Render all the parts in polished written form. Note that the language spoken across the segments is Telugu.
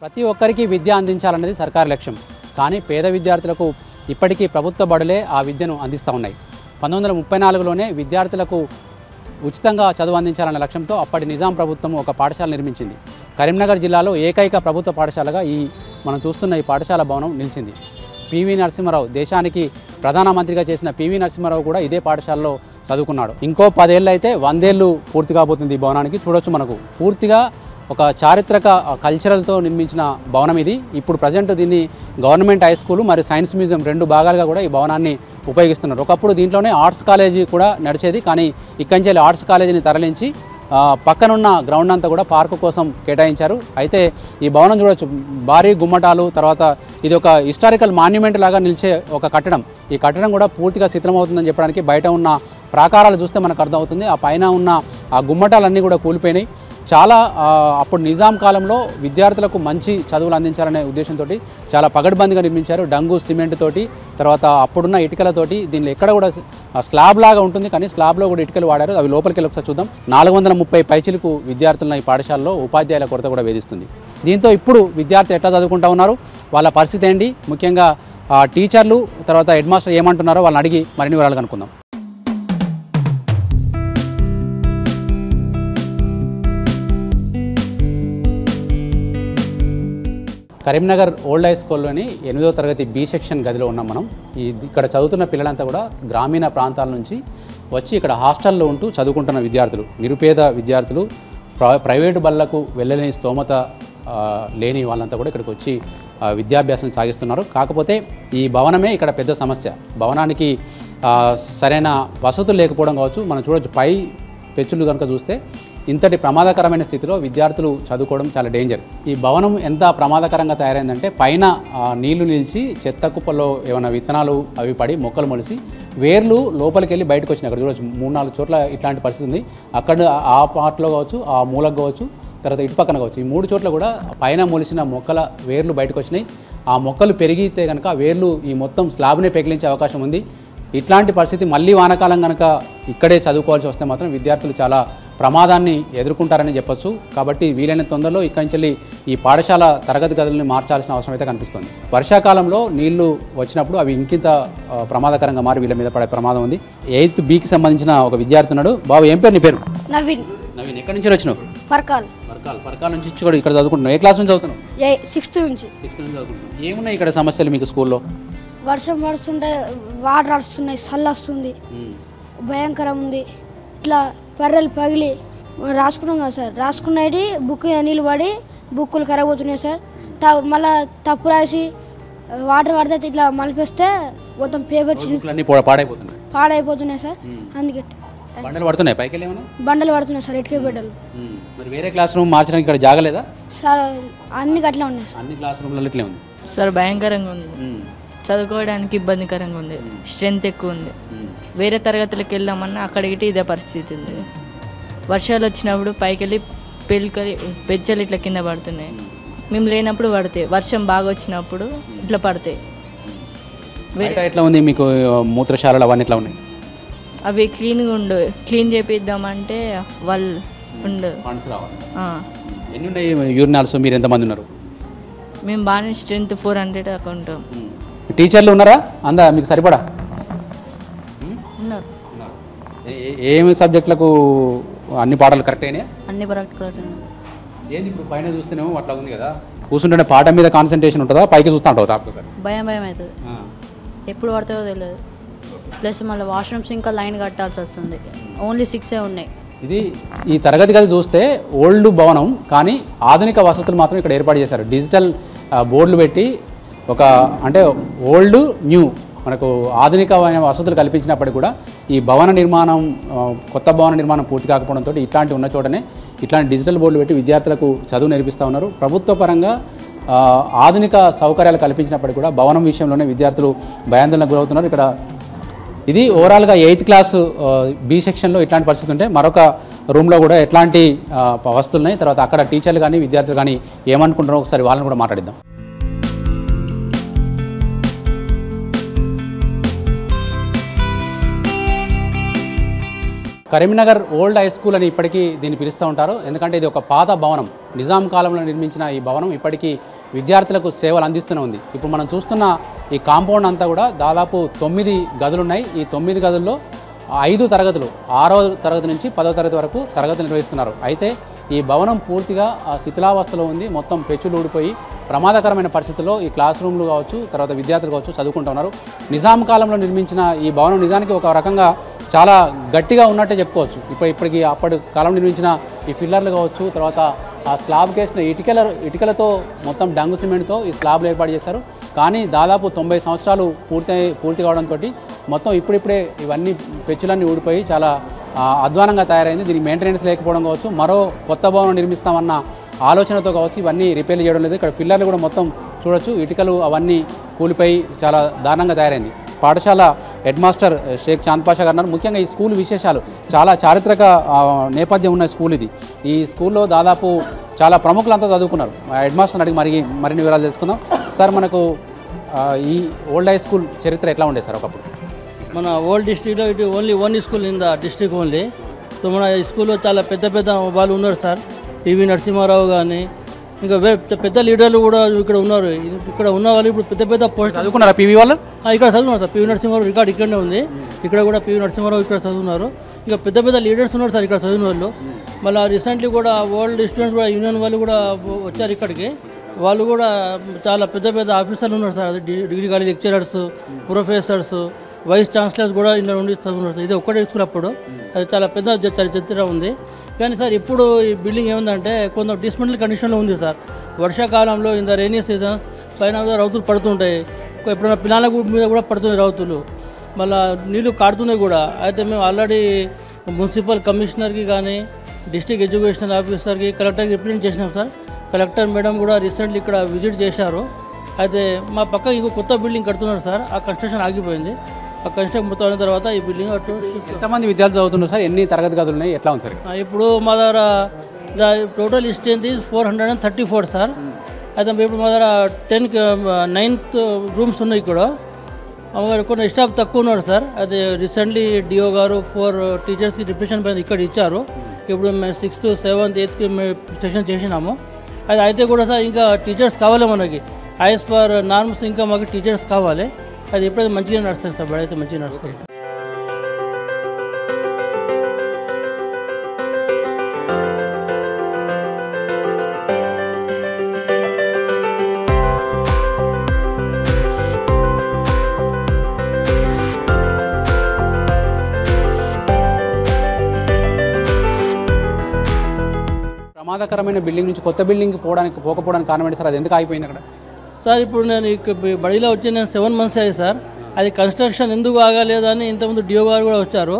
ప్రతి ఒక్కరికి విద్య అందించాలన్నది సర్కారు లక్ష్యం. కానీ పేద విద్యార్థులకు ఇప్పటికీ ప్రభుత్వ బడులే ఆ విద్యను అందిస్తూ ఉన్నాయి. 1934లోనే విద్యార్థులకు ఉచితంగా చదువు అందించాలన్న లక్ష్యంతో అప్పటి నిజాం ప్రభుత్వం ఒక పాఠశాల నిర్మించింది. కరీంనగర్ జిల్లాలో ఏకైక ప్రభుత్వ పాఠశాలగా మనం చూస్తున్న ఈ పాఠశాల భవనం నిలిచింది. పివి నరసింహారావు, దేశానికి ప్రధానమంత్రిగా చేసిన పివి నరసింహారావు కూడా ఇదే పాఠశాలలో చదువుకున్నాడు. ఇంకో 10 ఏళ్ళు అయితే 100 ఏళ్ళు పూర్తి కాబోతుంది ఈ భవనానికి. చూడొచ్చు, మనకు పూర్తిగా ఒక చారిత్రక కల్చరల్తో నిర్మించిన భవనం ఇది. ఇప్పుడు ప్రజెంట్ దీన్ని గవర్నమెంట్ హై స్కూల్ మరియు సైన్స్ మ్యూజియం 2 భాగాలుగా కూడా ఈ భవనాన్ని ఉపయోగిస్తున్నారు. ఒకప్పుడు దీంట్లోనే ఆర్ట్స్ కాలేజీ కూడా నడిచేది, కానీ ఇక్కడి నుంచి ఆర్ట్స్ కాలేజీని తరలించి పక్కనున్న గ్రౌండ్ అంతా కూడా పార్కు కోసం కేటాయించారు. అయితే ఈ భవనం చూడొచ్చు, భారీ గుమ్మటాలు, తర్వాత ఇది ఒక హిస్టారికల్ మాన్యుమెంట్ లాగా నిలిచే ఒక కట్టడం. ఈ కట్టడం కూడా పూర్తిగా శిథిలమవుతుందని చెప్పడానికి బయట ఉన్న ప్రాకారాలు చూస్తే మనకు అర్థమవుతుంది. ఆ పైన ఉన్న ఆ గుమ్మటాలన్నీ కూడా కూలిపోయినాయి. చాలా అప్పుడు నిజాం కాలంలో విద్యార్థులకు మంచి చదువులు అందించాలనే ఉద్దేశంతో చాలా పగడ్బందీగా నిర్మించారు. డంగు సిమెంట్ తోటి, తర్వాత అప్పుడున్న ఇటుకలతోటి. దీనిలో ఎక్కడ కూడా స్లాబ్ లాగా ఉంటుంది, కానీ స్లాబ్లో కూడా ఇటుకలు వాడారు. అవి లోపలికి వెళ్ళి ఒకసారి చూద్దాం. 430 పైచిలకు విద్యార్థులను ఈ పాఠశాలలో ఉపాధ్యాయుల కొరత కూడా వేధిస్తుంది. దీంతో ఇప్పుడు విద్యార్థులు ఎట్లా చదువుకుంటా ఉన్నారు, వాళ్ళ పరిస్థితి ఏంటి, ముఖ్యంగా టీచర్లు తర్వాత హెడ్ మాస్టర్ ఏమంటున్నారో వాళ్ళని అడిగి మరిన్ని వివరాలు కనుక్కుందాం. కరీంనగర్ ఓల్డ్ హై స్కూల్లోని 8వ తరగతి బి సెక్షన్ గదిలో ఉన్నాం మనం. ఇక్కడ చదువుతున్న పిల్లలంతా కూడా గ్రామీణ ప్రాంతాల నుంచి వచ్చి ఇక్కడ హాస్టల్లో ఉంటూ చదువుకుంటున్న విద్యార్థులు, నిరుపేద విద్యార్థులు, ప్రైవేటు బళ్ళకు వెళ్ళలేని స్తోమత లేని వాళ్ళంతా కూడా ఇక్కడికి వచ్చి విద్యాభ్యాసం సాగిస్తున్నారు. కాకపోతే ఈ భవనమే ఇక్కడ పెద్ద సమస్య. భవనానికి సరైన వసతులు లేకపోవడం కావచ్చు. మనం చూడవచ్చు, పై పెచ్చులు కనుక చూస్తే ఇంతటి ప్రమాదకరమైన స్థితిలో విద్యార్థులు చదువుకోవడం చాలా డేంజర్. ఈ భవనం ఎంత ప్రమాదకరంగా తయారైందంటే పైన నీళ్లు నిలిచి చెత్త కుప్పలో ఏమైనా విత్తనాలు అవి పడి మొక్కలు మొలిసి వేర్లు లోపలికి వెళ్ళి బయటకు వచ్చినాయి. అక్కడ చూడవచ్చు 3-4 చోట్ల ఇట్లాంటి పరిస్థితి ఉంది. అక్కడ ఆ పార్ట్లో కావచ్చు, ఆ మూలకు కావచ్చు, తర్వాత ఇటు పక్కన కావచ్చు, ఈ 3 చోట్ల కూడా పైన మొలిసిన మొక్కల వేర్లు బయటకు వచ్చినాయి. ఆ మొక్కలు పెరిగితే కనుక వేర్లు ఈ మొత్తం స్లాబ్నే పెకిలించే అవకాశం ఉంది. ఇట్లాంటి పరిస్థితి మళ్ళీ వానాకాలం కనుక ఇక్కడే చదువుకోవాల్సి వస్తే మాత్రం విద్యార్థులు చాలా ప్రమాదాన్ని ఎదుర్కొంటారని చెప్పొచ్చు. కాబట్టి వీలైన తొందరలో ఇక్కడి నుంచి ఈ పాఠశాల తరగతి గదులను మార్చాల్సిన అవసరం అయితే కనిపిస్తుంది. వర్షాకాలంలో నీళ్లు వచ్చినప్పుడు అవి ఇంకింత ప్రమాదకరంగా మారి వీళ్ళ మీద పడే ప్రమాదం ఉంది. 8th బికి సంబంధించిన ఒక విద్యార్థి ఉన్నాడు. బాబు, ఏం పేరు నీ పేరు? నవీన్. నవీన్, ఎక్కడి నుంచి వచ్చినావు? పర్కాల్ నుంచి కూడా ఇక్కడ చదువుకుంటున్నావు. ఏ క్లాస్ నుంచి చదువుతున్నావు? 6th నుంచి చదువుకుంటున్నావు. ఏమున్నాయి ఇక్కడ సమస్యలు మీకు స్కూల్లో? వర్షం పడుతుంటే వాటర్ వస్తున్నాయి, చల్ల వస్తుంది, భయంకరం ఉంది. ఇట్లా పర్రెలు పగిలి రాసుకున్నాం కదా సార్, రాసుకున్నది బుక్ నీళ్ళు పడి బుక్కులు ఖరాబ్ అవుతున్నాయి సార్. మళ్ళీ తప్పు రాసి వాటర్ పడితే ఇట్లా మలిపిస్తే మొత్తం పేపర్ పాడైపోతున్నాయి సార్. అందుకే బండలు పడుతున్నాయి, పైకి బండలు పడుతున్నాయి సార్, ఇటుక బిడ్డలు. మరి వేరే క్లాస్ రూమ్ మార్చడానికి ఇక్కడ జాగలేదా సార్? అన్ని అట్లా ఉన్నాయి సార్, అన్ని క్లాస్ రూమ్లలో ఇట్లే ఉంది సార్. భయంకరంగా ఉంది, చదువుకోవడానికి ఇబ్బందికరంగా ఉంది, స్ట్రెంత్ ఎక్కువ ఉంది. వేరే తరగతులకు వెళ్దామన్నా అక్కడికి ఇదే పరిస్థితి ఉంది. వర్షాలు వచ్చినప్పుడు పైకి వెళ్ళి పెచ్చలు ఇట్లా కింద పడుతున్నాయి. మేము లేనప్పుడు పడతాయి, వర్షం బాగా వచ్చినప్పుడు ఇట్లా పడతాయి. ఎట్లా ఉంది మీకు మూత్రశాలలు అవన్నీ ఎట్లా ఉన్నాయి? అవి క్లీన్గా ఉండు, క్లీన్ చేపిద్దామంటే వాళ్ళు ఉండదు. ఎన్ని ఉన్నాయి యూరినాల్స్? మీరు ఎంతమంది ఉన్నారు? మేము బాగానే స్ట్రెంత్ 400 దాకా ఉంటాం. టీచర్లు ఉన్నారా అందా మీకు సరిపడా? ఉన్నారు. ఏమి సబ్జెక్టులకు అన్ని పాఠాలు కరెక్ట్ అయినాయి? అన్ని కరెక్ట్. ఏంది ఇప్పుడు పైన చూస్తేనేమో అట్లా ఉంది కదా, కూర్చుంటే పాఠం మీద కాన్సన్ట్రేషన్ ఉంటుందా, పైకి చూస్తూ ఉంటావు? భయం అవుతుంది, ఎప్పుడు పడతాయో తెలియదు. ప్లస్ మళ్ళీ వాష్రూమ్స్ ఇంకా లైన్ కట్టాల్సి వస్తుంది. ఓన్లీ 6 ఉన్నాయి. ఈ తరగతి గది చూస్తే ఓల్డ్ భవనం, కానీ ఆధునిక వసతులు మాత్రం ఇక్కడ ఏర్పాటు చేశారు. డిజిటల్ బోర్డులు పెట్టి అంటే ఓల్డ్ న్యూ మనకు ఆధునికమైన వసతులు కల్పించినప్పటికీ కూడా ఈ భవన నిర్మాణం, కొత్త భవన నిర్మాణం పూర్తి కాకపోవడంతో ఇట్లాంటి ఉన్న చోటనే ఇట్లాంటి డిజిటల్ బోర్డులు పెట్టి విద్యార్థులకు చదువు నేర్పిస్తూ ఉన్నారు. ప్రభుత్వ పరంగా ఆధునిక సౌకర్యాలు కల్పించినప్పటికీ కూడా భవనం విషయంలోనే విద్యార్థులు భయాందోళనకు గురవుతున్నారు. ఇక్కడ ఇది ఓవరాల్గా 8th క్లాస్ బి సెక్షన్లో ఇట్లాంటి పరిస్థితి ఉంటే మరొక రూమ్లో కూడా ఎట్లాంటి వస్తువులు ఉన్నాయి, తర్వాత అక్కడ టీచర్లు కానీ విద్యార్థులు కానీ ఏమనుకుంటున్నారో ఒకసారి వాళ్ళని కూడా మాట్లాడిద్దాం. కరీంనగర్ ఓల్డ్ హై స్కూల్ అని ఇప్పటికీ దీన్ని పిలుస్తూ ఉంటారు. ఎందుకంటే ఇది ఒక పాత భవనం, నిజాం కాలంలో నిర్మించిన ఈ భవనం ఇప్పటికీ విద్యార్థులకు సేవలు అందిస్తూనే ఉంది. ఇప్పుడు మనం చూస్తున్న ఈ కాంపౌండ్ అంతా కూడా దాదాపు 9 గదులు ఉన్నాయి. ఈ 9 గదుల్లో 5 తరగతులు 6వ తరగతి నుంచి 10వ తరగతి వరకు తరగతులు నిర్వహిస్తున్నారు. అయితే ఈ భవనం పూర్తిగా శిథిలావస్థలో ఉంది. మొత్తం పెచ్చులు ఊడిపోయి ప్రమాదకరమైన పరిస్థితుల్లో ఈ క్లాస్ రూమ్లు కావచ్చు, తర్వాత విద్యార్థులు కావచ్చు చదువుకుంటున్నారు. నిజాం కాలంలో నిర్మించిన ఈ భవనం నిజానికి ఒక రకంగా చాలా గట్టిగా ఉన్నట్టే చెప్పుకోవచ్చు. ఇప్పటికి అప్పటి కాలం నిర్మించిన ఈ పిల్లర్లు కావచ్చు, తర్వాత ఆ స్లాబ్ కేసిన ఇటుకలతో మొత్తం డంగు సిమెంట్తో ఈ స్లాబ్లు ఏర్పాటు చేశారు. కానీ దాదాపు 90 సంవత్సరాలు పూర్తి కావడంతో మొత్తం ఇప్పుడిప్పుడే ఇవన్నీ పెచ్చులన్నీ ఊడిపోయి చాలా అధ్వానంగా తయారైంది. దీనికి మెయింటెనెన్స్ లేకపోవడం కావచ్చు, మరో కొత్త భవనం నిర్మిస్తామన్న ఆలోచనతో కావచ్చు ఇవన్నీ రిపేర్లు చేయడం లేదు. ఇక్కడ పిల్లర్లు కూడా మొత్తం చూడొచ్చు, ఇటుకలు అవన్నీ కూలిపోయి చాలా దారుణంగా తయారైంది. పాఠశాల హెడ్ మాస్టర్ షేక్ చాంద్ పాషా గారు అన్నారు. ముఖ్యంగా ఈ స్కూల్ విశేషాలు చాలా చారిత్రక నేపథ్యం ఉన్న స్కూల్ ఇది. ఈ స్కూల్లో దాదాపు చాలా ప్రముఖులంతా చదువుకున్నారు. హెడ్ మాస్టర్ని అడిగి మరిన్ని వివరాలు తెలుసుకుందాం. సార్, మనకు ఈ ఓల్డ్ హై స్కూల్ చరిత్ర ఎట్లా ఉండేది సార్ ఒకప్పుడు? మన ఓల్డ్ డిస్ట్రిక్ట్లో ఇటు only one school in the district only. So మన ఈ స్కూల్లో చాలా పెద్ద వాళ్ళు ఉన్నారు సార్. పివి నరసింహారావు కానీ ఇంకా పెద్ద లీడర్లు కూడా ఇక్కడ ఉన్నారు. ఇక్కడ ఉన్న వాళ్ళు ఇప్పుడు పెద్ద పోస్ట్ చదువుకున్నారా పివి వాళ్ళు? ఇక్కడ చదువుకున్నారు సార్. పివి నరసింహారావు రికార్డ్ ఇక్కడనే ఉంది. ఇక్కడ కూడా పివి నరసింహారావు ఇక్కడ చదువున్నారు. ఇక పెద్ద లీడర్స్ ఉన్నారు సార్ ఇక్కడ చదివిన వాళ్ళు. మళ్ళీ రీసెంట్లీ కూడా ఓల్డ్ స్టూడెంట్స్ కూడా యూనియన్ వాళ్ళు కూడా వచ్చారు ఇక్కడికి. వాళ్ళు కూడా చాలా పెద్ద ఆఫీసర్లు ఉన్నారు sir. Degree college lecturers, professors, vice chancellors కూడా ఇంట్లో ఉండి చదువుతున్నారు. ఇది ఒక్కటే స్కూల్ అప్పుడు. అది చాలా పెద్ద చరిత్ర ఉంది. కానీ సార్ ఇప్పుడు ఈ బిల్డింగ్ ఏముందంటే కొంచెం డిస్మెంటల్ కండిషన్లో ఉంది సార్. వర్షాకాలంలో ఇన్ ద రైనీ సీజన్స్ పైన రౌతులు పడుతుంటాయి. ఎప్పుడైనా పిల్లల మీద కూడా పడుతున్నాయి రౌతులు. మళ్ళీ నీళ్లు కాడుతున్నాయి కూడా. అయితే మేము ఆల్రెడీ మున్సిపల్ కమిషనర్కి కానీ డిస్ట్రిక్ట్ ఎడ్యుకేషనల్ ఆఫీసర్కి కలెక్టర్కి రిప్రజెంట్ చేసినాం సార్. కలెక్టర్ మేడం కూడా రీసెంట్లీ ఇక్కడ విజిట్ చేశారు. అయితే మా పక్క ఇంకో కొత్త బిల్డింగ్ కడుతున్నారు సార్. ఆ కన్స్ట్రక్షన్ ఆగిపోయింది. ఆ కన్స్ట్రక్షన్ మొత్తం అయిన తర్వాత ఈ బిల్డింగ్ ఎంతమంది విద్యార్థులు చదువుతున్నారు సార్? ఎన్ని తరగతి గదులు ఉన్నాయి? ఎట్లా ఉంది సార్? ఇప్పుడు మా దగ్గర టోటల్ స్ట్రెంత్ ఈజ్ 434 సార్. అయితే ఇప్పుడు మా దగ్గర 9th రూమ్స్ ఉన్నాయి. ఇక్కడ కొన్ని స్టాఫ్ తక్కువ ఉన్నారు సార్. అది రీసెంట్లీ డిఓ గారు 4 టీచర్స్కి రిప్రజెంటేషన్ పైన ఇక్కడ ఇచ్చారు. ఇప్పుడు మేము 6th, 7th, 8th మేము సెక్షన్ చేసినాము. అది అయితే కూడా సార్ ఇంకా టీచర్స్ కావాలి మనకి. యాజ్ పర్ నార్మ్స్ ఇంకా మాకు టీచర్స్ కావాలి. అది ఎప్పుడైతే మంచిగా నడుస్తుంది సార్. బడైతే మంచిగా నడుస్తుంది. ప్రమాదకరమైన బిల్డింగ్ నుంచి కొత్త బిల్డింగ్ పోకపోవడానికి కారణం ఏంటి సార్? అది ఎందుకు ఆగిపోయింది అక్కడ? సార్ ఇప్పుడు నేను బడిలో వచ్చి నేను 7 months అయ్యాయి సార్. అది కన్స్ట్రక్షన్ ఎందుకు ఆగలేదని ఇంతకుముందు డిఓ గారు కూడా వచ్చారు.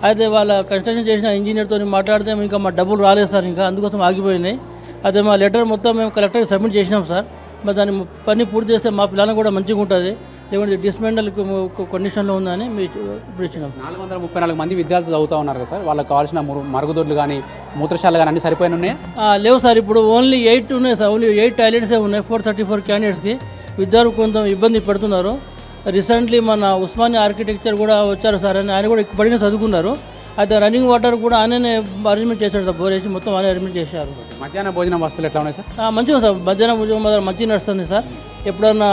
అయితే వాళ్ళ కన్స్ట్రక్షన్ చేసిన ఇంజనీర్తో మాట్లాడితే ఇంకా మా డబ్బులు రాలేదు సార్. ఇంకా అందుకోసం ఆగిపోయినాయి. అదే మా లెటర్ మొత్తం మేము కలెక్టర్కి సబ్మిట్ చేసినాం సార్. మరి దాన్ని పని పూర్తి చేస్తే మా పిల్లలకు కూడా మంచిగా ఉంటుంది. లేకుంటే డిస్మెంటల్ కండిషన్లో ఉందని ఇప్పుడు ఇచ్చినాం. 434 మంది విద్యార్థులు చదువుతూ ఉన్నారు కదా సార్. వాళ్ళకి కావాల్సిన మరుగుదొడ్లు కానీ మూత్రశాలలు కానీ అన్ని సరిపోయిన ఉన్నాయా? లేవు సార్. ఇప్పుడు ఓన్లీ 8 ఉన్నాయి సార్. ఓన్లీ 8 టాయిలెట్సే ఉన్నాయి 434 క్యాండిడేట్స్కి. విద్యార్థులు కొంచెం ఇబ్బంది పడుతున్నారు. రీసెంట్లీ మన ఉస్మానియా ఆర్కిటెక్చర్ కూడా వచ్చారు సార్. ఆయన కూడా బడిన చదువుకున్నారు. అయితే రన్నింగ్ వాటర్ కూడా ఆయననే అరేంజ్మెంట్ చేశాడు సార్. బోర్ వేసి మొత్తం ఆయన అరేంజ్మెంట్ చేశారు. మధ్యాహ్న భోజనం వస్తువులు ఎట్లా ఉన్నాయి సార్? మంచిగా సార్. మధ్యాహ్నం భోజనం మంచిగా నడుస్తుంది సార్. ఎప్పుడన్నా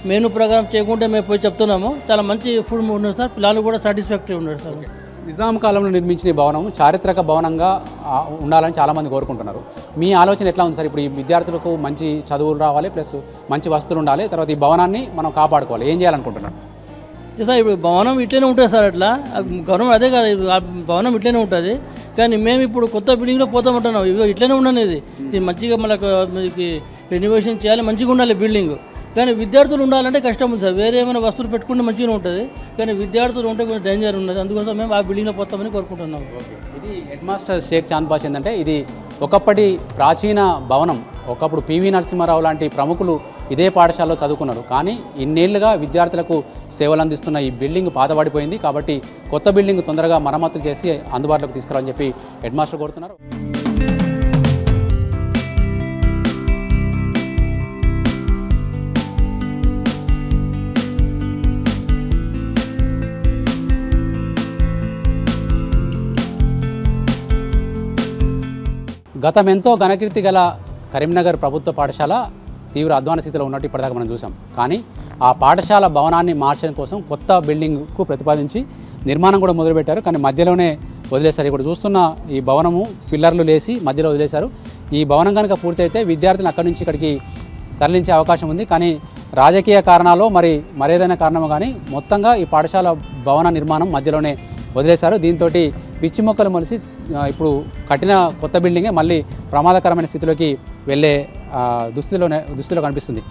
మెనూ ప్రకారం చేయకుంటే మేము పోయి చెప్తున్నాము. చాలా మంచి ఫుడ్ ఉన్నారు సార్. పిల్లలు కూడా సాటిస్ఫాక్టరీ ఉన్నారు సార్. నిజాం కాలంలో నిర్మించిన ఈ భవనం చారిత్రక భవనంగా ఉండాలని చాలామంది కోరుకుంటున్నారు. మీ ఆలోచన ఎట్లా ఉంది సార్? ఇప్పుడు ఈ విద్యార్థులకు మంచి చదువులు రావాలి, ప్లస్ మంచి వస్తువులు ఉండాలి, తర్వాత ఈ భవనాన్ని మనం కాపాడుకోవాలి. ఏం చేయాలనుకుంటున్నారు సార్? ఇప్పుడు భవనం ఇట్లనే ఉంటుంది సార్. అట్లా గవర్నమెంట్ అదే కాదు, భవనం ఇట్లనే ఉంటుంది. కానీ మేము ఇప్పుడు కొత్త బిల్డింగ్లో పోతామంటున్నాం. ఇట్లనే ఉండనేది. ఇది మంచిగా మనకి రెనోవేషన్ చేయాలి, మంచిగా ఉండాలి బిల్డింగ్. కానీ విద్యార్థులు ఉండాలంటే కష్టం ఉంది సార్. వేరే ఏమైనా వస్తువులు పెట్టుకుంటే మంచిగా ఉంటుంది. కానీ విద్యార్థులు ఉంటే కొంచెం డేంజర్ ఉన్నది. అందుకోసం మేము ఆ బిల్డింగ్లో పోతామని కోరుకుంటున్నాం. ఇది హెడ్ మాస్టర్ షేక్ చాంద్ పాషా. ఏంటంటే ఇది ఒకప్పటి ప్రాచీన భవనం. ఒకప్పుడు పివి నరసింహారావు లాంటి ప్రముఖులు ఇదే పాఠశాలలో చదువుకున్నారు. కానీ ఇన్నేళ్లుగా విద్యార్థులకు సేవలు అందిస్తున్న ఈ బిల్డింగ్ పాతబడిపోయింది. కాబట్టి కొత్త బిల్డింగ్ తొందరగా మరమ్మతులు చేసి అందుబాటులోకి తీసుకురావాలని చెప్పి హెడ్ మాస్టర్ కోరుతున్నారు. గతమెంతో ఘనకీర్తి గల కరీంనగర్ ప్రభుత్వ పాఠశాల తీవ్ర అధ్వాన స్థితిలో ఉన్నట్టు ఇప్పటిదాకా మనం చూసాం. కానీ ఆ పాఠశాల భవనాన్ని మార్చడం కోసం కొత్త బిల్డింగ్కు ప్రతిపాదించి నిర్మాణం కూడా మొదలుపెట్టారు. కానీ మధ్యలోనే వదిలేశారు. ఇక్కడ చూస్తున్న ఈ భవనము పిల్లర్లు లేసి మధ్యలో వదిలేశారు. ఈ భవనం కనుక పూర్తయితే విద్యార్థులను అక్కడి నుంచి ఇక్కడికి తరలించే అవకాశం ఉంది. కానీ రాజకీయ కారణాలు మరేదైనా కారణమో కానీ మొత్తంగా ఈ పాఠశాల భవన నిర్మాణం మధ్యలోనే వదిలేశారు. దీంతో పిచ్చి మొక్కలు మొలిసి ఇప్పుడు కట్టిన కొత్త బిల్డింగే మళ్ళీ ప్రమాదకరమైన స్థితిలోకి వెళ్ళే దుస్థితిలో కనిపిస్తుంది.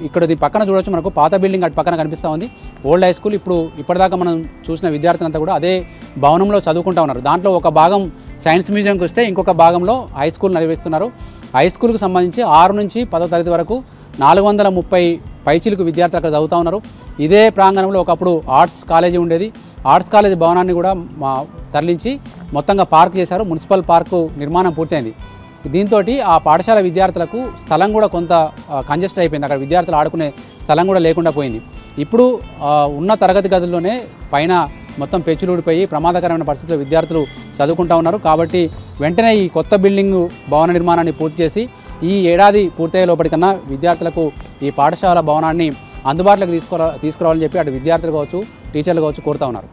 ఇక్కడ దీని పక్కన చూడవచ్చు, మనకు పాత బిల్డింగ్ అటు పక్కన కనిపిస్తూ ఉంది ఓల్డ్ హై స్కూల్. ఇప్పుడు ఇప్పటిదాకా మనం చూసిన విద్యార్థులంతా కూడా అదే భవనంలో చదువుకుంటూ ఉన్నారు. దాంట్లో ఒక భాగం సైన్స్ మ్యూజియంకి వస్తే ఇంకొక భాగంలో హై స్కూల్ నిర్వహిస్తున్నారు. హై స్కూల్కి సంబంధించి 6 నుంచి 10వ తరగతి వరకు 430 పైచిలకు విద్యార్థులు అక్కడ చదువుతూ ఉన్నారు. ఇదే ప్రాంగణంలో ఒకప్పుడు ఆర్ట్స్ కాలేజీ ఉండేది. ఆర్ట్స్ కాలేజీ భవనాన్ని కూడా తరలించి మొత్తంగా పార్క్ చేశారు. మున్సిపల్ పార్కు నిర్మాణం పూర్తయింది. దీంతో ఆ పాఠశాల విద్యార్థులకు స్థలం కూడా కొంత కంజెస్ట్ అయిపోయింది. అక్కడ విద్యార్థులు ఆడుకునే స్థలం కూడా లేకుండా పోయింది. ఇప్పుడు ఉన్న తరగతి గదుల్లోనే పైన మొత్తం పెచ్చులూడిపోయి ప్రమాదకరమైన పరిస్థితుల్లో విద్యార్థులు చదువుకుంటూ ఉన్నారు. కాబట్టి వెంటనే ఈ కొత్త బిల్డింగ్ భవన నిర్మాణాన్ని పూర్తి చేసి ఈ ఏడాది పూర్తయ్యే లోపటికన్నా విద్యార్థులకు ఈ పాఠశాల భవనాన్ని అందుబాటులోకి తీసుకురావాలని చెప్పి అటు విద్యార్థులు కావచ్చు, టీచర్లు కావచ్చు కోరుతూ ఉన్నారు.